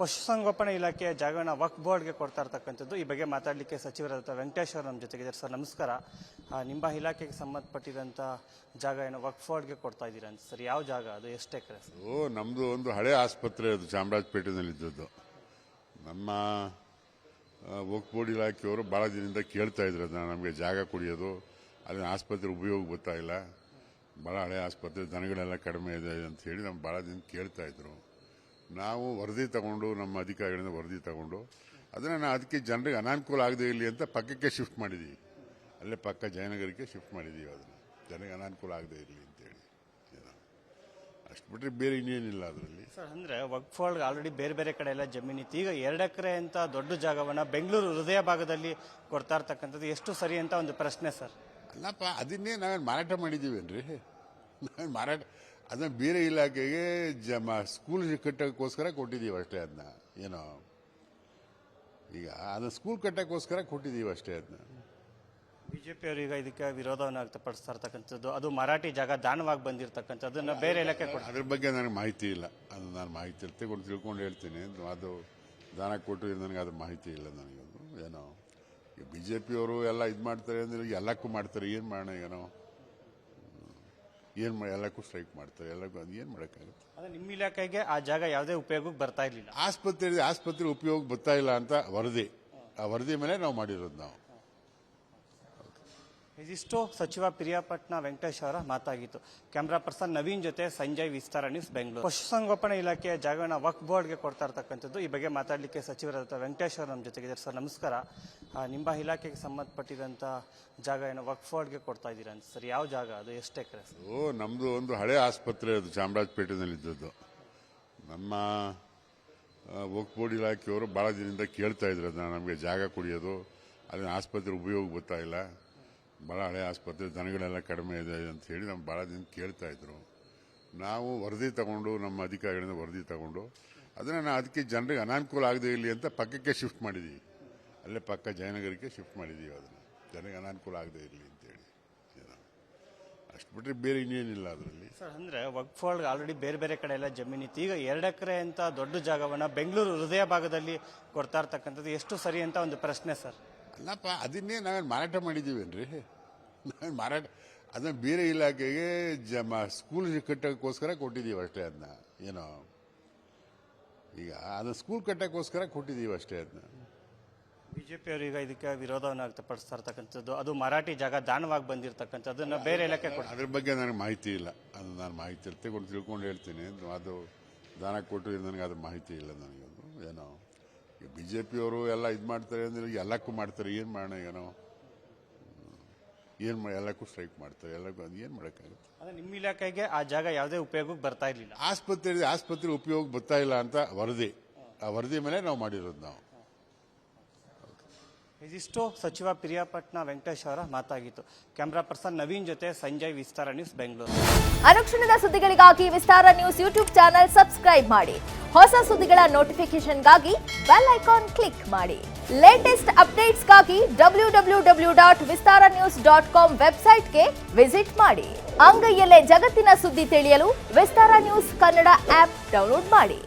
ಪಶುಸಂಗೋಪನಾ ಇಲಾಖೆಯ ಜಾಗವನ್ನು ವಕ್ಫ್ ಬೋರ್ಡ್ಗೆ ಕೊಡ್ತಾ ಇರ್ತಕ್ಕಂಥದ್ದು. ಈ ಬಗ್ಗೆ ಮಾತಾಡಲಿಕ್ಕೆ ಸಚಿವರಾದ ವೆಂಕಟೇಶ್ ಅವರು ನಮ್ಮ ಜೊತೆಗಿದ್ದಾರೆ. ಸರ್ ನಮಸ್ಕಾರ. ನಿಮ್ಮ ಇಲಾಖೆಗೆ ಸಂಬಂಧಪಟ್ಟಿದಂಥ ಜಾಗ ಏನು ವಕ್ಫ್ ಬೋರ್ಡ್ಗೆ ಕೊಡ್ತಾ ಇದ್ದೀರಾ ಅಂತ ಸರ್, ಯಾವ ಜಾಗ ಅದು, ಎಷ್ಟು ಎಕರೆ? ನಮ್ಮದು ಒಂದು ಹಳೆ ಆಸ್ಪತ್ರೆ, ಅದು ಚಾಮರಾಜಪೇಟೆನಲ್ಲಿ ಇದ್ದದ್ದು. ನಮ್ಮ ವಕ್ಫ್ ಬೋರ್ಡ್ ಇಲಾಖೆಯವರು ಭಾಳ ದಿನದಿಂದ ಕೇಳ್ತಾ ಇದ್ರು ಅದನ್ನ, ನಮಗೆ ಜಾಗ ಕುಡಿಯೋದು, ಅಲ್ಲಿನ ಆಸ್ಪತ್ರೆ ಉಪಯೋಗ ಬರ್ತಾ ಇಲ್ಲ, ಭಾಳ ಹಳೆ ಆಸ್ಪತ್ರೆ, ದನಗಳೆಲ್ಲ ಕಡಿಮೆ ಇದೆ ಅಂತ ಹೇಳಿ ನಮ್ಮ ಭಾಳ ದಿನ ಕೇಳ್ತಾ ಇದ್ರು. ನಾವು ವರದಿ ತಗೊಂಡು, ನಮ್ಮ ಅಧಿಕಾರಿಗಳಿಂದ ವರದಿ ತಗೊಂಡು ಅದನ್ನು ಅದಕ್ಕೆ ಜನರಿಗೆ ಅನಾನುಕೂಲ ಆಗದೆ ಇರಲಿ ಅಂತ ಪಕ್ಕಕ್ಕೆ ಶಿಫ್ಟ್ ಮಾಡಿದ್ದೀವಿ. ಅಲ್ಲೇ ಪಕ್ಕ ಜಯನಗರಕ್ಕೆ ಶಿಫ್ಟ್ ಮಾಡಿದ್ದೀವಿ. ಅದನ್ನು ಜನರಿಗೆ ಅನಾನುಕೂಲ ಆಗದೆ ಇರಲಿ ಅಂತೇಳಿ. ಅಷ್ಟು ಬಿಟ್ಟರೆ ಬೇರೆ ಇನ್ನೇನಿಲ್ಲ ಅದರಲ್ಲಿ. ಸರ್ ಅಂದರೆ ವಕ್ಫ್ ಬೋರ್ಡ್ ಆಲ್ರೆಡಿ ಬೇರೆ ಬೇರೆ ಕಡೆ ಎಲ್ಲ ಜಮೀನಿತ್ತು. ಈಗ 2 ಎಕರೆ ಅಂತ ದೊಡ್ಡ ಜಾಗವನ್ನು ಬೆಂಗಳೂರು ಹೃದಯ ಭಾಗದಲ್ಲಿ ಕೊಡ್ತಾ ಇರ್ತಕ್ಕಂಥದ್ದು ಎಷ್ಟು ಸರಿ ಅಂತ ಒಂದು ಪ್ರಶ್ನೆ ಸರ್. ಅಲ್ಲಪ್ಪ, ಅದನ್ನೇ ನಾವೇನು ಮಾರಾಟ ಮಾಡಿದ್ದೀವೇನ್ರಿ? ನಾವೇನು ಮಾರಾಟ, ಅದನ್ನ ಬೇರೆ ಇಲಾಖೆಗೆ ಸ್ಕೂಲ್ ಕಟ್ಟೋಕ್ಕೋಸ್ಕರ ಕೊಟ್ಟಿದ್ದೀವಿ ಅಷ್ಟೇ. ಅದನ್ನ ಏನೋ ಈಗ ಅದನ್ನ ಸ್ಕೂಲ್ ಕಟ್ಟೋಕ್ಕೋಸ್ಕರ ಕೊಟ್ಟಿದ್ದೀವಿ ಅಷ್ಟೇ. ಅದನ್ನ ಬಿಜೆಪಿಯವರು ಈಗ ಇದಕ್ಕೆ ವಿರೋಧವನ್ನು ವ್ಯಕ್ತಪಡಿಸ್ತಾ ಇರ್ತಕ್ಕಂಥದ್ದು, ಅದು ಮರಾಠಿ ಜಾಗ ದಾನವಾಗಿ ಬಂದಿರತಕ್ಕಂಥದ್ದನ್ನು ಬೇರೆ ಇಲಾಖೆ ಅದ್ರ ಬಗ್ಗೆ ನನಗೆ ಮಾಹಿತಿ ಇಲ್ಲ. ಅದು ನಾನು ಮಾಹಿತಿ ತಿಳ್ಕೊಂಡು ಹೇಳ್ತೀನಿ. ಅದು ದಾನ ಕೊಟ್ಟು ನನಗೆ ಅದ್ರ ಮಾಹಿತಿ ಇಲ್ಲ ನನಗದು. ಏನೋ ಬಿಜೆಪಿಯವರು ಎಲ್ಲ ಇದು ಮಾಡ್ತಾರೆ ಅಂದ್ರೆ ಎಲ್ಲಕ್ಕೂ ಮಾಡ್ತಾರೆ, ಏನು ಮಾಡೋಣ? ಏನು ಎಲ್ಲಕ್ಕೂ ಸ್ಟ್ರೈಕ್ ಮಾಡ್ತಾರೆ, ಎಲ್ಲಕ್ಕೂ ಅದು ಏನು ಮಾಡೋಕ್ಕಾಗುತ್ತೆ? ಅದೇ ನಿಮ್ಮ ಇಲಾಖೆಗೆ ಆ ಜಾಗ ಯಾವುದೇ ಉಪಯೋಗಕ್ಕೆ ಬರ್ತಾ ಇರಲಿಲ್ಲ. ಆಸ್ಪತ್ರೆ ಉಪಯೋಗ ಬರ್ತಾ ಇಲ್ಲ ಅಂತ ವರದಿ, ಆ ವರದಿ ಮೇಲೆ ನಾವು ಮಾಡಿರೋದು. ನಾವು ಇದಿಷ್ಟು ಸಚಿವ ಪಿರಿಯಾಪಟ್ನ ವೆಂಕಟೇಶ್ ಅವರ ಮಾತಾಗಿತ್ತು. ಕ್ಯಾಮ್ರಾ ಪರ್ಸನ್ ನವೀನ್ ಜೊತೆ ಸಂಜಯ್, ವಿಸ್ತಾರ ನ್ಯೂಸ್, ಬೆಂಗಳೂರು. ಪಶುಸಂಗೋಪನಾ ಇಲಾಖೆಯ ಜಾಗವನ್ನು ವಕ್ಫ್ ಬೋರ್ಡ್ಗೆ ಕೊಡ್ತಾ ಇರ್ತಕ್ಕಂಥದ್ದು. ಈ ಬಗ್ಗೆ ಮಾತಾಡಲಿಕ್ಕೆ ಸಚಿವರಾದ ವೆಂಕಟೇಶ್ ಅವರು ನಮ್ಮ ಜೊತೆಗಿದ್ದಾರೆ. ಸರ್ ನಮಸ್ಕಾರ. ನಿಮ್ಮ ಇಲಾಖೆಗೆ ಸಂಬಂಧಪಟ್ಟಿದಂಥ ಜಾಗ ಏನು ವಕ್ಫ್ ಬೋರ್ಡ್ಗೆ ಕೊಡ್ತಾ ಇದ್ದೀರಾ ಅಂತ ಸರ್, ಯಾವ ಜಾಗ ಅದು, ಎಷ್ಟು ಎಕರೆ? ನಮ್ಮದು ಒಂದು ಹಳೆ ಆಸ್ಪತ್ರೆ, ಅದು ಚಾಮರಾಜಪೇಟೆನಲ್ಲಿ ಇದ್ದದ್ದು. ನಮ್ಮ ವಕ್ಫ್ ಬೋರ್ಡ್ ಇಲಾಖೆಯವರು ಭಾಳ ದಿನದಿಂದ ಕೇಳ್ತಾ ಇದ್ರು ಅದನ್ನ, ನಮಗೆ ಜಾಗ ಕುಡಿಯೋದು, ಅಲ್ಲಿನ ಆಸ್ಪತ್ರೆ ಉಪಯೋಗ ಬರ್ತಾ ಇಲ್ಲ, ಭಾಳ ಹಳೆ ಆಸ್ಪತ್ರೆ, ದನಗಳೆಲ್ಲ ಕಡಿಮೆ ಇದೆ ಅಂತ ಹೇಳಿ ನಮ್ಮ ಭಾಳ ದಿನ ಕೇಳ್ತಾ ಇದ್ರು. ನಾವು ವರದಿ ತಗೊಂಡು, ನಮ್ಮ ಅಧಿಕಾರಿಗಳಿಂದ ವರದಿ ತಗೊಂಡು ಅದನ್ನು ಅದಕ್ಕೆ ಜನರಿಗೆ ಅನಾನುಕೂಲ ಆಗದೆ ಇರಲಿ ಅಂತ ಪಕ್ಕಕ್ಕೆ ಶಿಫ್ಟ್ ಮಾಡಿದ್ದೀವಿ. ಅಲ್ಲೇ ಪಕ್ಕ ಜಯನಗರಕ್ಕೆ ಶಿಫ್ಟ್ ಮಾಡಿದ್ದೀವಿ. ಅದನ್ನು ಜನರಿಗೆ ಅನಾನುಕೂಲ ಆಗದೆ ಇರಲಿ ಅಂತೇಳಿ. ಅಷ್ಟು ಬಿಟ್ಟರೆ ಬೇರೆ ಇನ್ನೇನಿಲ್ಲ ಅದರಲ್ಲಿ. ಸರ್ ಅಂದರೆ ವಕ್ಫ್ ಬೋರ್ಡ್ ಆಲ್ರೆಡಿ ಬೇರೆ ಬೇರೆ ಕಡೆ ಎಲ್ಲ ಜಮೀನಿತ್ತು. ಈಗ 2 ಎಕರೆ ಅಂತ ದೊಡ್ಡ ಜಾಗವನ್ನು ಬೆಂಗಳೂರು ಹೃದಯ ಭಾಗದಲ್ಲಿ ಕೊಡ್ತಾ ಇರ್ತಕ್ಕಂಥದ್ದು ಎಷ್ಟು ಸರಿ ಅಂತ ಒಂದು ಪ್ರಶ್ನೆ ಸರ್. ಅಲ್ಲಪ್ಪ, ಅದನ್ನೇ ನಾವೇನು ಮಾರಾಟ ಮಾಡಿದ್ದೀವೇನ್ರಿ? ನಾವೇನು ಮಾರಾಟ, ಅದನ್ನ ಬೇರೆ ಇಲಾಖೆಗೆ ಸ್ಕೂಲ್ ಕಟ್ಟೋಕ್ಕೋಸ್ಕರ ಕೊಟ್ಟಿದ್ದೀವಿ ಅಷ್ಟೇ. ಅದನ್ನ ಏನೋ ಈಗ ಅದನ್ನ ಸ್ಕೂಲ್ ಕಟ್ಟೋಕ್ಕೋಸ್ಕರ ಕೊಟ್ಟಿದ್ದೀವಿ ಅಷ್ಟೇ. ಅದನ್ನ ಬಿಜೆಪಿಯವರು ಈಗ ಇದಕ್ಕೆ ವಿರೋಧವನ್ನು ವ್ಯಕ್ತಪಡಿಸ್ತಾ ಇರ್ತಕ್ಕಂಥದ್ದು, ಅದು ಮರಾಠಿ ಜಾಗ ದಾನವಾಗಿ ಬಂದಿರತಕ್ಕಂಥದ್ದನ್ನು ಬೇರೆ ಇಲಾಖೆ ಅದ್ರ ಬಗ್ಗೆ ನನಗೆ ಮಾಹಿತಿ ಇಲ್ಲ. ಅದು ನಾನು ಮಾಹಿತಿ ತಿಳ್ಕೊಂಡು ಹೇಳ್ತೀನಿ. ಅದು ದಾನ ಕೊಟ್ಟು ನನಗೆ ಅದ್ರ ಮಾಹಿತಿ ಇಲ್ಲ ನನಗದು. ಏನೋ ಬಿಜೆಪಿಯವರು ಎಲ್ಲ ಇದು ಮಾಡ್ತಾರೆ ಅಂದ್ರೆ ಎಲ್ಲಕ್ಕೂ ಮಾಡ್ತಾರೆ, ಏನು ಮಾಡೋಣ? ಎಲ್ಲಕ್ಕೂ ಸ್ಟ್ರೈಕ್ ಮಾಡ್ತಾರೆ, ಎಲ್ಲಕ್ಕೂ ಅದು ಏನು ಮಾಡೋಕ್ಕಾಗುತ್ತೆ? ಅದೇ ನಿಮ್ಮ ಇಲಾಖೆಗೆ ಆ ಜಾಗ ಯಾವುದೇ ಉಪಯೋಗಕ್ಕೆ ಬರ್ತಾ ಇರಲಿಲ್ಲ. ಆಸ್ಪತ್ರೆ ಉಪಯೋಗ ಬರ್ತಾ ಇಲ್ಲ ಅಂತ ವರದಿ, ಆ ವರದಿ ಮೇಲೆ ನಾವು ಮಾಡಿರೋದು. ನಾವು ಇದಿಷ್ಟು ಸಚಿವ ಪಿರಿಯಾಪಟ್ನ ವೆಂಕಟೇಶ್ ಅವರ ಮಾತಾಗಿತ್ತು. ಕ್ಯಾಮ್ರಾ ಪರ್ಸನ್ ನವೀನ್ ಜೊತೆ ಸಂಜಯ್, ವಿಸ್ತಾರ ನ್ಯೂಸ್, ಬೆಂಗಳೂರು. ಅನುಕ್ಷಣದ ಸುದ್ದಿಗಳಿಗಾಗಿ ವಿಸ್ತಾರ ನ್ಯೂಸ್ ಯೂಟ್ಯೂಬ್ ಚಾನೆಲ್ ಸಬ್ಸ್ಕ್ರೈಬ್ ಮಾಡಿ. ಹೊಸ ಸುದ್ದಿಗಳ ನೋಟಿಫಿಕೇಶನ್ಗಾಗಿ ಬೆಲ್ ಐಕಾನ್ ಕ್ಲಿಕ್ ಮಾಡಿ. ಲೇಟೆಸ್ಟ್ ಅಪ್ಡೇಟ್ಸ್ಗಾಗಿ www.vistaranews.com ವೆಬ್ಸೈಟ್ಗೆ ವಿಸಿಟ್ ಮಾಡಿ. ಅಂಗೈಯಲ್ಲೇ ಜಗತ್ತಿನ ಸುದ್ದಿ ತಿಳಿಯಲು ವಿಸ್ತಾರ ನ್ಯೂಸ್ ಕನ್ನಡ ಆಪ್ ಡೌನ್ಲೋಡ್ ಮಾಡಿ.